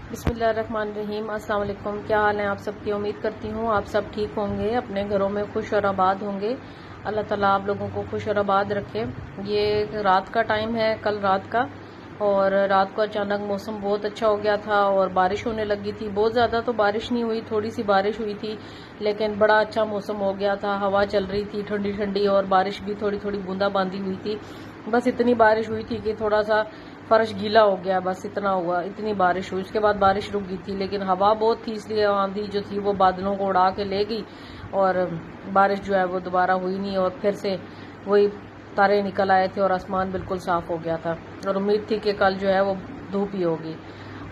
बिस्मिल्लाहिर्रहमानिर्रहीम। अस्सलाम वालेकुम। क्या हाल है आप सबकी? उम्मीद करती हूँ आप सब ठीक होंगे, अपने घरों में खुश और आबाद होंगे। अल्लाह ताला आप लोगों को खुश और आबाद रखे। ये रात का टाइम है, कल रात का, और रात को अचानक मौसम बहुत अच्छा हो गया था और बारिश होने लगी थी। बहुत ज़्यादा तो बारिश नहीं हुई, थोड़ी सी बारिश हुई थी, लेकिन बड़ा अच्छा मौसम हो गया था। हवा चल रही थी ठंडी ठंडी और बारिश भी थोड़ी थोड़ी बूंदाबांदी हुई थी। बस इतनी बारिश हुई थी कि थोड़ा सा फर्श गीला हो गया, बस इतना हुआ। इतनी बारिश हुई, उसके बाद बारिश रुक गई थी, लेकिन हवा बहुत थी, इसलिए आंधी जो थी वो बादलों को उड़ा के ले गई और बारिश जो है वो दोबारा हुई नहीं। और फिर से वही तारे निकल आए थे और आसमान बिल्कुल साफ हो गया था और उम्मीद थी कि कल जो है वो धूप ही होगी।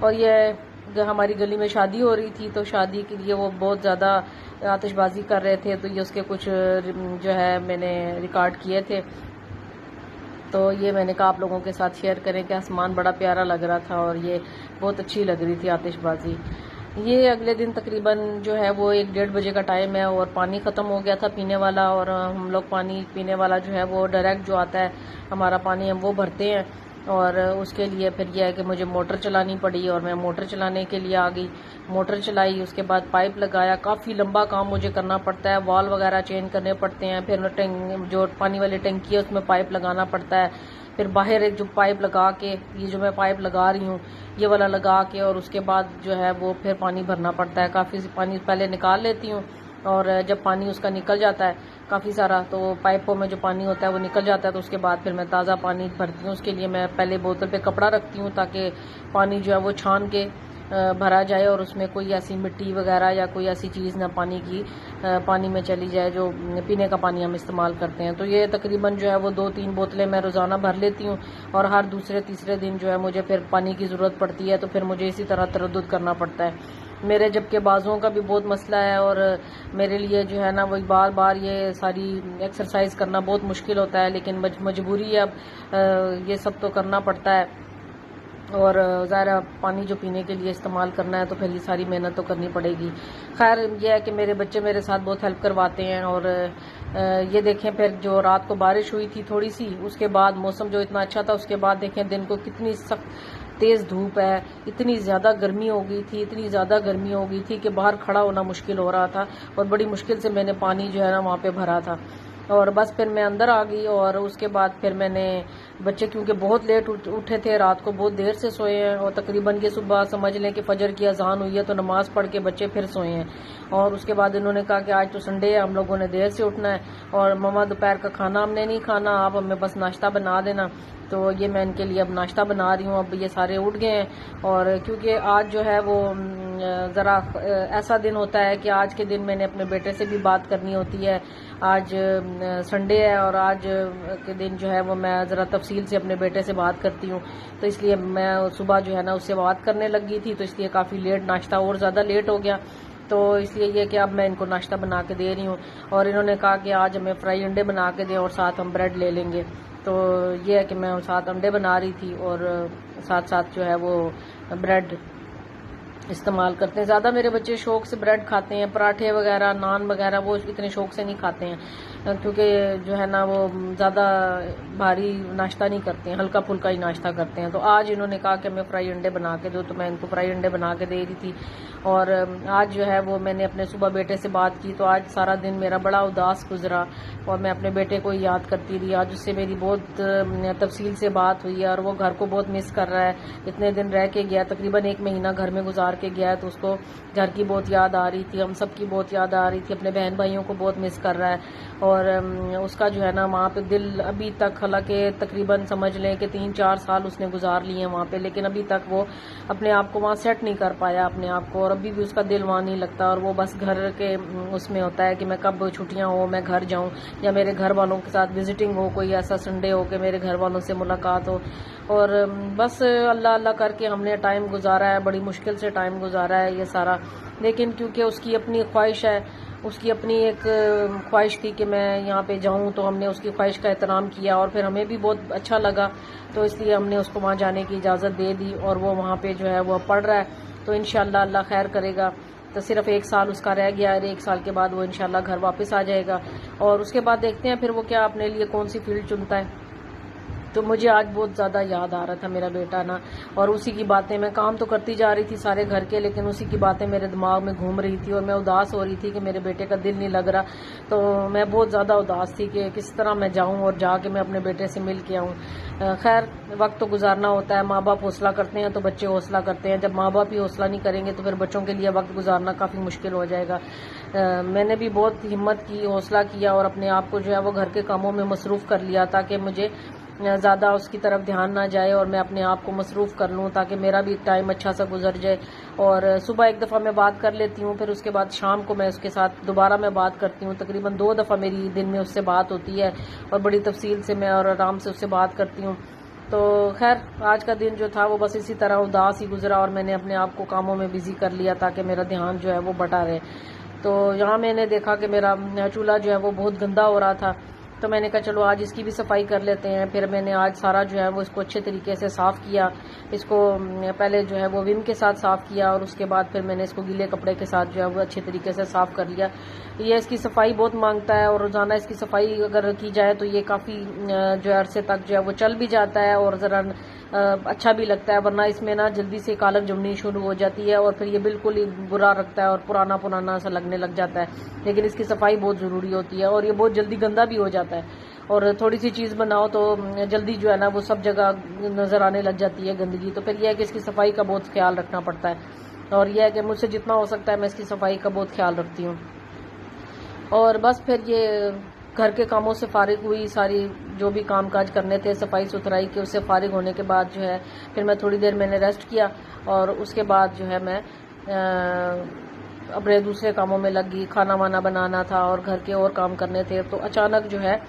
और ये हमारी गली में शादी हो रही थी, तो शादी के लिए वो बहुत ज़्यादा आतिशबाजी कर रहे थे, तो ये उसके कुछ जो है मैंने रिकॉर्ड किए थे, तो ये मैंने कहा आप लोगों के साथ शेयर करें कि आसमान बड़ा प्यारा लग रहा था और ये बहुत अच्छी लग रही थी आतिशबाजी। ये अगले दिन तकरीबन जो है वो 1-1:30 बजे का टाइम है और पानी ख़त्म हो गया था पीने वाला। और हम लोग पानी पीने वाला जो है वो डायरेक्ट जो आता है हमारा पानी, हम वो भरते हैं। और उसके लिए फिर यह है कि मुझे मोटर चलानी पड़ी और मैं मोटर चलाने के लिए आ गई। मोटर चलाई, उसके बाद पाइप लगाया। काफ़ी लंबा काम मुझे करना पड़ता है, वॉल वगैरह चेंज करने पड़ते हैं, फिर जो पानी वाली टंकी है उसमें पाइप लगाना पड़ता है, फिर बाहर एक जो पाइप लगा के, ये जो मैं पाइप लगा रही हूँ ये वाला लगा के, और उसके बाद जो है वो फिर पानी भरना पड़ता है। काफ़ी पानी पहले निकाल लेती हूँ और जब पानी उसका निकल जाता है काफ़ी सारा, तो पाइपों में जो पानी होता है वो निकल जाता है, तो उसके बाद फिर मैं ताज़ा पानी भरती हूँ। उसके लिए मैं पहले बोतल पे कपड़ा रखती हूँ ताकि पानी जो है वो छान के भरा जाए और उसमें कोई ऐसी मिट्टी वगैरह या कोई ऐसी चीज़ ना पानी में चली जाए जो पीने का पानी हम इस्तेमाल करते हैं। तो ये तकरीबन जो है वो 2-3 बोतलें मैं रोज़ाना भर लेती हूँ और हर दूसरे-तीसरे दिन जो है मुझे फिर पानी की ज़रूरत पड़ती है, तो फिर मुझे इसी तरह तरद्दुद करना पड़ता है। मेरे जबकि बाजुओं का भी बहुत मसला है और मेरे लिए जो है ना वही बार बार ये सारी एक्सरसाइज करना बहुत मुश्किल होता है, लेकिन मजबूरी है, अब ये सब तो करना पड़ता है। और ज़ाहिर पानी जो पीने के लिए इस्तेमाल करना है तो फिर ये सारी मेहनत तो करनी पड़ेगी। खैर ये है कि मेरे बच्चे मेरे साथ बहुत हेल्प करवाते हैं। और ये देखें, फिर जो रात को बारिश हुई थी थोड़ी सी, उसके बाद मौसम जो इतना अच्छा था, उसके बाद देखें दिन को कितनी सख्त तेज़ धूप है, इतनी ज़्यादा गर्मी हो गई थी, इतनी ज़्यादा गर्मी हो गई थी कि बाहर खड़ा होना मुश्किल हो रहा था और बड़ी मुश्किल से मैंने पानी जो है ना वहाँ पे भरा था। और बस फिर मैं अंदर आ गई और उसके बाद फिर मैंने बच्चे क्योंकि बहुत लेट उठे थे, रात को बहुत देर से सोए हैं और तकरीबन ये सुबह समझ लें कि फजर की अजान हुई है तो नमाज पढ़ के बच्चे फिर सोए हैं। और उसके बाद इन्होंने कहा कि आज तो संडे है, हम लोगों ने देर से उठना है और मम्मा दोपहर का खाना हमने नहीं खाना, आप हमें बस नाश्ता बना देना। तो ये मैं इनके लिए अब नाश्ता बना रही हूँ। अब ये सारे उठ गए हैं और क्योंकि आज जो है वो ज़रा ऐसा दिन होता है कि आज के दिन मैंने अपने बेटे से भी बात करनी होती है। आज संडे है और आज के दिन जो है वो मैं ज़रा तफसील से अपने बेटे से बात करती हूँ, तो इसलिए मैं सुबह जो है ना उससे बात करने लगी थी, तो इसलिए काफ़ी लेट नाश्ता और ज़्यादा लेट हो गया। तो इसलिए ये कि अब मैं इनको नाश्ता बना के दे रही हूँ और इन्होंने कहा कि आज हमें फ्राई अंडे बना के दें और साथ हम ब्रेड ले लेंगे। तो ये है कि मैं साथ अंडे बना रही थी और साथ साथ जो है वो ब्रेड इस्तेमाल करते हैं। ज़्यादा मेरे बच्चे शौक से ब्रेड खाते हैं, पराठे वगैरह नान वगैरह वो इतने शौक से नहीं खाते हैं, क्योंकि जो है ना वो ज़्यादा भारी नाश्ता नहीं करते हैं, हल्का फुल्का ही नाश्ता करते हैं। तो आज इन्होंने कहा कि मैं फ्राई अंडे बना के दूँ, तो मैं इनको फ्राई अंडे बना के दे रही थी। और आज जो है वो मैंने अपने सुबह बेटे से बात की, तो आज सारा दिन मेरा बड़ा उदास गुजरा और मैं अपने बेटे को याद करती रही। आज उससे मेरी बहुत तफसील से बात हुई है और वो घर को बहुत मिस कर रहा है। इतने दिन रह के गया, तकरीबन 1 महीना घर में गुजार के गया है, तो उसको घर की बहुत याद आ रही थी, हम सब की बहुत याद आ रही थी, अपने बहन भाइयों को बहुत मिस कर रहा है। और उसका जो है ना वहाँ पे दिल अभी तक, हालांकि तकरीबन समझ लें कि 3-4 साल उसने गुजार लिए हैं वहाँ पे, लेकिन अभी तक वो अपने आप को वहाँ सेट नहीं कर पाया अपने आप को, और अभी भी उसका दिल वहाँ नहीं लगता। और वो बस घर के उसमें होता है कि मैं कब छुट्टियाँ हो मैं घर जाऊँ या मेरे घर वालों के साथ विजिटिंग हो, कोई ऐसा संडे हो कि मेरे घर वालों से मुलाकात हो। और बस अल्लाह अल्लाह करके हमने टाइम गुजारा है, बड़ी मुश्किल से टाइम गुजारा है ये सारा। लेकिन क्योंकि उसकी अपनी ख्वाहिश है, उसकी अपनी एक ख्वाहिश थी कि मैं यहाँ पे जाऊँ, तो हमने उसकी ख्वाहिश का एहतराम किया और फिर हमें भी बहुत अच्छा लगा, तो इसलिए हमने उसको वहाँ जाने की इजाज़त दे दी और वो वहाँ पे जो है वो पढ़ रहा है। तो इंशाअल्लाह अल्लाह खैर करेगा, तो सिर्फ 1 साल उसका रह गया है, 1 साल के बाद वो इंशाअल्लाह घर वापस आ जाएगा और उसके बाद देखते हैं फिर वो क्या अपने लिए कौन सी फील्ड चुनता है। तो मुझे आज बहुत ज़्यादा याद आ रहा था मेरा बेटा ना, और उसी की बातें, मैं काम तो करती जा रही थी सारे घर के, लेकिन उसी की बातें मेरे दिमाग में घूम रही थी और मैं उदास हो रही थी कि मेरे बेटे का दिल नहीं लग रहा। तो मैं बहुत ज़्यादा उदास थी कि किस तरह मैं जाऊं और जाके मैं अपने बेटे से मिल के आऊँ। खैर, वक्त तो गुजारना होता है, माँ बाप हौसला करते हैं तो बच्चे हौसला करते हैं। जब माँ बाप ही हौसला नहीं करेंगे तो फिर बच्चों के लिए वक्त गुजारना काफ़ी मुश्किल हो जाएगा। मैंने भी बहुत हिम्मत की, हौसला किया और अपने आप को जो है वो घर के कामों में मसरूफ़ कर लिया ताकि मुझे ज़्यादा उसकी तरफ ध्यान ना जाए और मैं अपने आप को मसरूफ़ कर लूँ ताकि मेरा भी टाइम अच्छा सा गुजर जाए। और सुबह एक दफ़ा मैं बात कर लेती हूँ, फिर उसके बाद शाम को मैं उसके साथ दोबारा मैं बात करती हूँ। तकरीबन 2 दफ़ा मेरी दिन में उससे बात होती है और बड़ी तफसील से मैं और आराम से उससे बात करती हूँ। तो खैर, आज का दिन जो था वो बस इसी तरह उदास ही गुजरा और मैंने अपने आप को कामों में बिजी कर लिया ताकि मेरा ध्यान जो है वो बटा रहे। तो यहाँ मैंने देखा कि मेरा चूल्हा जो है वो बहुत गंदा हो रहा था, तो मैंने कहा चलो आज इसकी भी सफाई कर लेते हैं। फिर मैंने आज सारा जो है वो इसको अच्छे तरीके से साफ़ किया। इसको पहले जो है वो विम के साथ साफ़ किया और उसके बाद फिर मैंने इसको गीले कपड़े के साथ जो है वो अच्छे तरीके से साफ़ कर लिया। ये इसकी सफाई बहुत मांगता है और रोज़ाना इसकी सफाई अगर की जाए तो ये काफ़ी जो है अरसे तक जो है वो चल भी जाता है और ज़रा अच्छा भी लगता है, वरना इसमें ना जल्दी से कालक जमनी शुरू हो जाती है और फिर ये बिल्कुल ही बुरा लगता है और पुराना पुराना सा लगने लग जाता है। लेकिन इसकी सफाई बहुत ज़रूरी होती है और ये बहुत जल्दी गंदा भी हो जाता है। और थोड़ी सी चीज़ बनाओ तो जल्दी जो है ना वो सब जगह नज़र आने लग जाती है गंदगी। तो फिर यह है कि इसकी सफाई का बहुत ख्याल रखना पड़ता है और यह है कि मुझसे जितना हो सकता है मैं इसकी सफाई का बहुत ख्याल रखती हूँ। और बस फिर ये घर के कामों से फारिग हुई, सारी जो भी काम काज करने थे सफाई सुथराई के, उससे फारिग होने के बाद जो है फिर मैं थोड़ी देर मैंने रेस्ट किया और उसके बाद जो है मैं अपने दूसरे कामों में लग गई। खाना वाना बनाना था और घर के और काम करने थे। तो अचानक जो है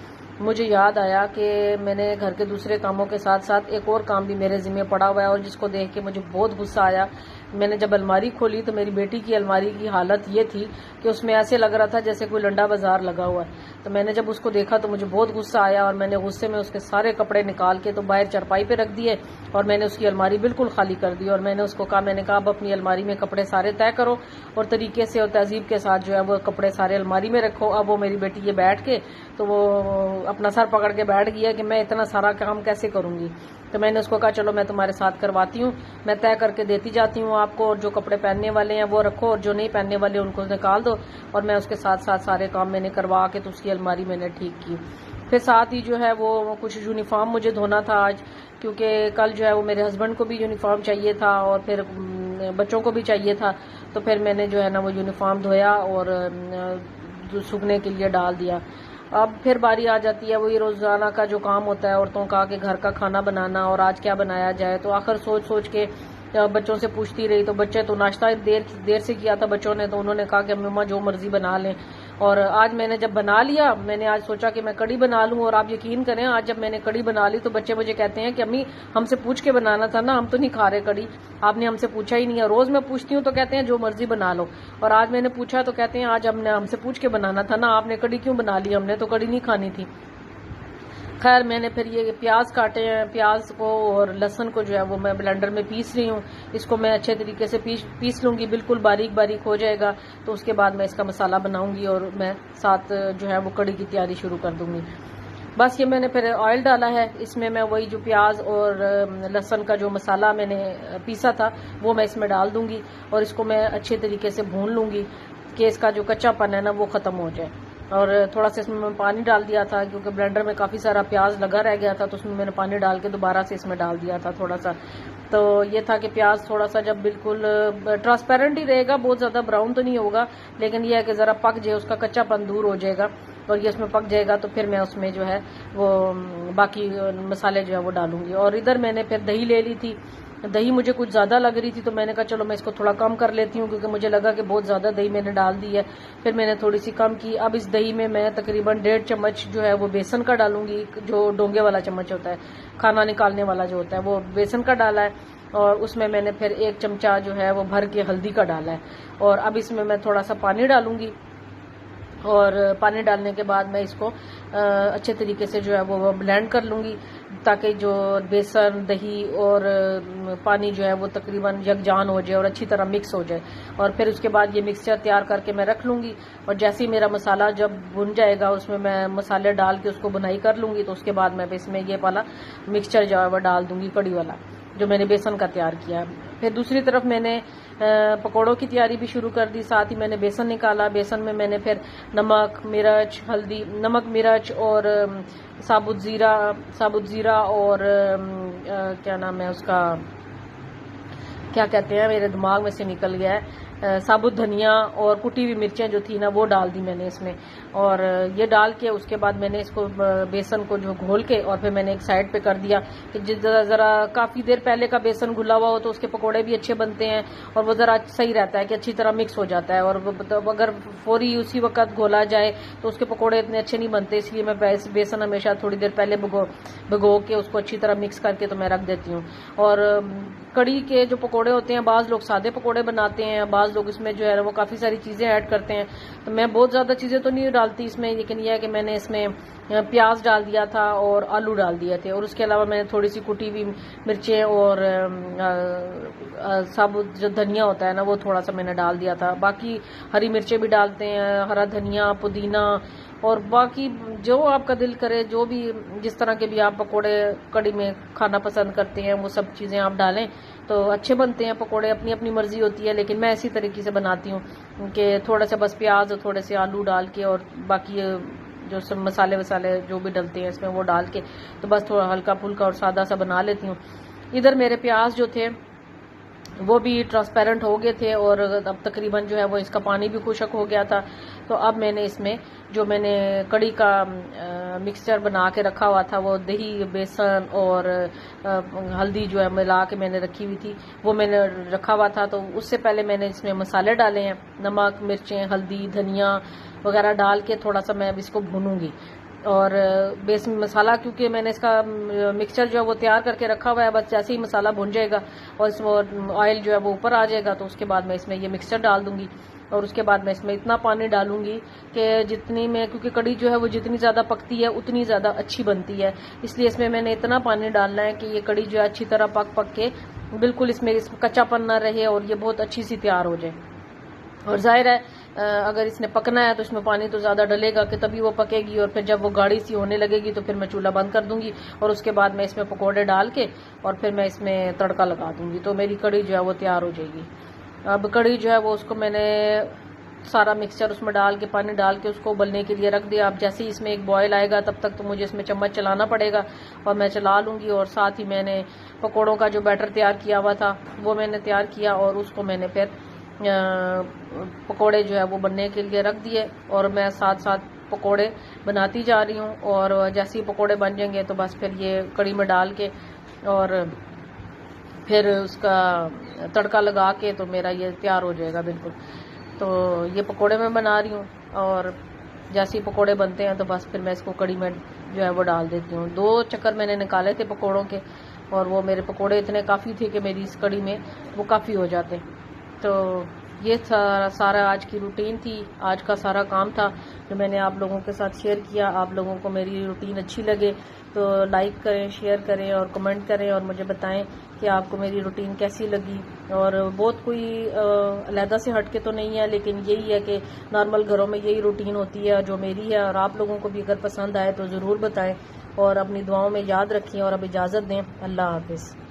मुझे याद आया कि मैंने घर के दूसरे कामों के साथ साथ एक और काम भी मेरे ज़िम्मे पड़ा हुआ है और जिसको देख के मुझे बहुत गुस्सा आया। मैंने जब अलमारी खोली तो मेरी बेटी की अलमारी की हालत ये थी कि उसमें ऐसे लग रहा था जैसे कोई लंडा बाजार लगा हुआ है। तो मैंने जब उसको देखा तो मुझे बहुत गुस्सा आया और मैंने गुस्से में उसके सारे कपड़े निकाल के तो बाहर चारपाई पे रख दिए और मैंने उसकी अलमारी बिल्कुल खाली कर दी। और मैंने उसको कहा, मैंने कहा अब अपनी अलमारी में कपड़े सारे तय करो और तरीके से और तहजीब के साथ जो है वो कपड़े सारे अलमारी में रखो। अब वो मेरी बेटी ये बैठ के तो वो अपना सर पकड़ के बैठ गया कि मैं इतना सारा काम कैसे करूंगी। तो मैंने उसको कहा चलो मैं तुम्हारे साथ करवाती हूँ, मैं तय करके देती जाती हूँ आपको, और जो कपड़े पहनने वाले हैं वो रखो और जो नहीं पहनने वाले उनको निकाल दो। और मैं उसके साथ साथ सारे काम मैंने करवा के तो उसकी अलमारी मैंने ठीक की। फिर साथ ही जो है वो कुछ यूनिफॉर्म मुझे धोना था आज, क्योंकि कल जो है वो मेरे हस्बैंड को भी यूनिफॉर्म चाहिए था और फिर बच्चों को भी चाहिए था। तो फिर मैंने जो है ना वो यूनिफॉर्म धोया और सूखने के लिए डाल दिया। अब फिर बारी आ जाती है वही रोजाना का जो काम होता है औरतों का, कि घर का खाना बनाना और आज क्या बनाया जाए। तो आखिर सोच सोच के बच्चों से पूछती रही। तो बच्चे तो नाश्ता देर से किया था बच्चों ने, तो उन्होंने कहा कि मम्मा जो मर्जी बना लें। और आज मैंने जब बना लिया, मैंने आज सोचा कि मैं कड़ी बना लूं और आप यकीन करें आज जब मैंने कड़ी बना ली तो बच्चे मुझे कहते हैं कि अम्मी हमसे पूछ के बनाना था ना, हम तो नहीं खा रहे कड़ी, आपने हमसे पूछा ही नहीं है। रोज मैं पूछती हूँ तो कहते हैं जो मर्जी बना लो, और आज मैंने पूछा तो कहते हैं आज हमने हमसे पूछ के बनाना था ना, आपने कड़ी क्यों बना ली, हमने तो कड़ी नहीं खानी थी। खैर मैंने फिर ये प्याज काटे हैं, प्याज को और लहसुन को जो है वो मैं ब्लेंडर में पीस रही हूँ। इसको मैं अच्छे तरीके से पीस लूँगी, बिल्कुल बारीक बारीक हो जाएगा। तो उसके बाद मैं इसका मसाला बनाऊंगी और मैं साथ जो है वो कड़ी की तैयारी शुरू कर दूंगी। बस ये मैंने फिर ऑयल डाला है, इसमें मैं वही जो प्याज और लहसुन का जो मसाला मैंने पीसा था वो मैं इसमें डाल दूंगी और इसको मैं अच्छे तरीके से भून लूँगी कि इसका जो कच्चापन है ना वो ख़त्म हो जाए। और थोड़ा सा इसमें मैं पानी डाल दिया था क्योंकि ब्लेंडर में काफ़ी सारा प्याज लगा रह गया था, तो उसमें मैंने पानी डाल के दोबारा से इसमें डाल दिया था थोड़ा सा। तो ये था कि प्याज थोड़ा सा जब बिल्कुल ट्रांसपेरेंट ही रहेगा, बहुत ज़्यादा ब्राउन तो नहीं होगा, लेकिन यह है कि ज़रा पक जाए, उसका कच्चापन दूर हो जाएगा और ये उसमें पक जाएगा तो फिर मैं उसमें जो है वो बाकी मसाले जो है वो डालूंगी। और इधर मैंने फिर दही ले ली थी, दही मुझे कुछ ज़्यादा लग रही थी तो मैंने कहा चलो मैं इसको थोड़ा कम कर लेती हूँ, क्योंकि मुझे लगा कि बहुत ज़्यादा दही मैंने डाल दी है। फिर मैंने थोड़ी सी कम की। अब इस दही में मैं तकरीबन 1.5 चम्मच जो है वो बेसन का डालूंगी, जो डोंगे वाला चम्मच होता है, खाना निकालने वाला जो होता है वो बेसन का डाला है। और उसमें मैंने फिर 1 चमचा जो है वो भर के हल्दी का डाला है। और अब इसमें मैं थोड़ा सा पानी डालूंगी और पानी डालने के बाद मैं इसको अच्छे तरीके से जो है वो ब्लेंड कर लूँगी, ताकि जो बेसन, दही और पानी जो है वो तकरीबन यकजान हो जाए और अच्छी तरह मिक्स हो जाए। और फिर उसके बाद ये मिक्सचर तैयार करके मैं रख लूँगी, और जैसे ही मेरा मसाला जब भुन जाएगा उसमें मैं मसाले डाल के उसको बुनाई कर लूँगी। तो उसके बाद मैं इसमें ये वाला मिक्सचर जो है वो डाल दूँगी, कड़ी वाला जो मैंने बेसन का तैयार किया है। फिर दूसरी तरफ मैंने पकौड़ों की तैयारी भी शुरू कर दी, साथ ही मैंने बेसन निकाला। बेसन में मैंने फिर नमक, मिर्च, हल्दी, नमक, मिर्च और साबुत ज़ीरा और क्या नाम है उसका, क्या कहते हैं, मेरे दिमाग में से निकल गया है, साबुत धनिया और कुटी हुई मिर्चें जो थी ना वो डाल दी मैंने इसमें। और ये डाल के उसके बाद मैंने इसको बेसन को जो घोल के और फिर मैंने एक साइड पे कर दिया कि ज़रा काफ़ी देर पहले का बेसन घुला हुआ हो तो उसके पकोड़े भी अच्छे बनते हैं और वो ज़रा सही रहता है कि अच्छी तरह मिक्स हो जाता है। और अगर फौरी उसी वक्त घोला जाए तो उसके पकोड़े इतने अच्छे नहीं बनते, इसलिए मैं बेसन हमेशा थोड़ी देर पहले भिगो के उसको अच्छी तरह मिक्स करके तो मैं रख देती हूँ। और कड़ी के जो पकोड़े होते हैं, बाज़ लोग सादे पकोड़े बनाते हैं, बाज़ लोग इसमें जो है वो काफ़ी सारी चीज़ें ऐड करते हैं। तो मैं बहुत ज़्यादा चीज़ें तो नहीं डालती इसमें, लेकिन यह है कि मैंने इसमें प्याज डाल दिया था और आलू डाल दिए थे, और उसके अलावा मैंने थोड़ी सी कुटी हुई मिर्चें और साबुत जो धनिया होता है ना वो थोड़ा सा मैंने डाल दिया था। बाकी हरी मिर्चें भी डालते हैं, हरा धनिया, पुदीना और बाकी जो आपका दिल करे, जो भी जिस तरह के भी आप पकोड़े कड़ी में खाना पसंद करते हैं वो सब चीज़ें आप डालें तो अच्छे बनते हैं पकोड़े। अपनी अपनी मर्जी होती है, लेकिन मैं इसी तरीके से बनाती हूँ कि थोड़ा सा बस प्याज और थोड़े से आलू डाल के और बाकी जो सब मसाले वसाले जो भी डलते हैं इसमें वो डाल के तो बस थोड़ा हल्का फुल्का और सादा सा बना लेती हूँ। इधर मेरे प्याज जो थे वो भी ट्रांसपेरेंट हो गए थे और अब तकरीबन जो है वो इसका पानी भी खुशक हो गया था। तो अब मैंने इसमें जो मैंने कड़ी का मिक्सचर बना के रखा हुआ था, वो दही, बेसन और हल्दी जो है मिला के मैंने रखी हुई थी वो मैंने रखा हुआ था। तो उससे पहले मैंने इसमें मसाले डाले हैं, नमक, मिर्चें, हल्दी, धनिया वगैरह डाल के थोड़ा सा मैं अब इसको भूनूंगी। और बेस मसाला क्योंकि मैंने इसका मिक्सचर जो है वो तैयार करके रखा हुआ है, बस जैसे ही मसाला भुन जाएगा और इसमें ऑयल जो है वो ऊपर आ जाएगा तो उसके बाद मैं इसमें ये मिक्सचर डाल दूंगी। और उसके बाद मैं इसमें इतना पानी डालूंगी कि जितनी में, क्योंकि कड़ी जो है वो जितनी ज़्यादा पकती है उतनी ज़्यादा अच्छी बनती है, इसलिए इसमें मैंने इतना पानी डालना है कि ये कड़ी जो है अच्छी तरह पक के बिल्कुल इसमें कच्चापन ना रहे और ये बहुत अच्छी सी तैयार हो जाए। और जाहिर है अगर इसने पकना है तो इसमें पानी तो ज़्यादा डलेगा कि तभी वो पकेगी, और फिर जब वो गाढ़ी सी होने लगेगी तो फिर मैं चूल्हा बंद कर दूंगी और उसके बाद मैं इसमें पकोड़े डाल के और फिर मैं इसमें तड़का लगा दूंगी तो मेरी कड़ी जो है वो तैयार हो जाएगी। अब कड़ी जो है वो उसको मैंने सारा मिक्सचर उसमें डाल के, पानी डाल के उसको उबलने के लिए रख दिया। अब जैसे ही इसमें एक बॉयल आएगा तब तक तो मुझे इसमें चम्मच चलाना पड़ेगा और मैं चला लूँगी। और साथ ही मैंने पकोड़ों का जो बैटर तैयार किया हुआ था वो मैंने तैयार किया और उसको मैंने फिर पकोड़े जो है वो बनने के लिए रख दिए और मैं साथ साथ पकोड़े बनाती जा रही हूँ। और जैसे ही पकोड़े बन जाएंगे तो बस फिर ये कड़ी में डाल के और फिर उसका तड़का लगा के तो मेरा ये तैयार हो जाएगा बिल्कुल। तो ये पकोड़े मैं बना रही हूँ और जैसे ही पकोड़े बनते हैं तो बस फिर मैं इसको कड़ी में जो है वो डाल देती हूँ। 2 चक्कर मैंने निकाले थे पकोड़ों के और वो मेरे पकोड़े इतने काफ़ी थे कि मेरी इस कड़ी में वो काफ़ी हो जाते। तो ये सारा आज की रूटीन थी, आज का सारा काम था जो मैंने आप लोगों के साथ शेयर किया। आप लोगों को मेरी रूटीन अच्छी लगे तो लाइक करें, शेयर करें और कमेंट करें और मुझे बताएं कि आपको मेरी रूटीन कैसी लगी। और बहुत कोई अलहदा से हट के तो नहीं है, लेकिन यही है कि नॉर्मल घरों में यही रूटीन होती है जो मेरी है। और आप लोगों को भी अगर पसंद आए तो ज़रूर बताएं और अपनी दुआओं में याद रखें और अब इजाज़त दें। अल्लाह हाफिज़।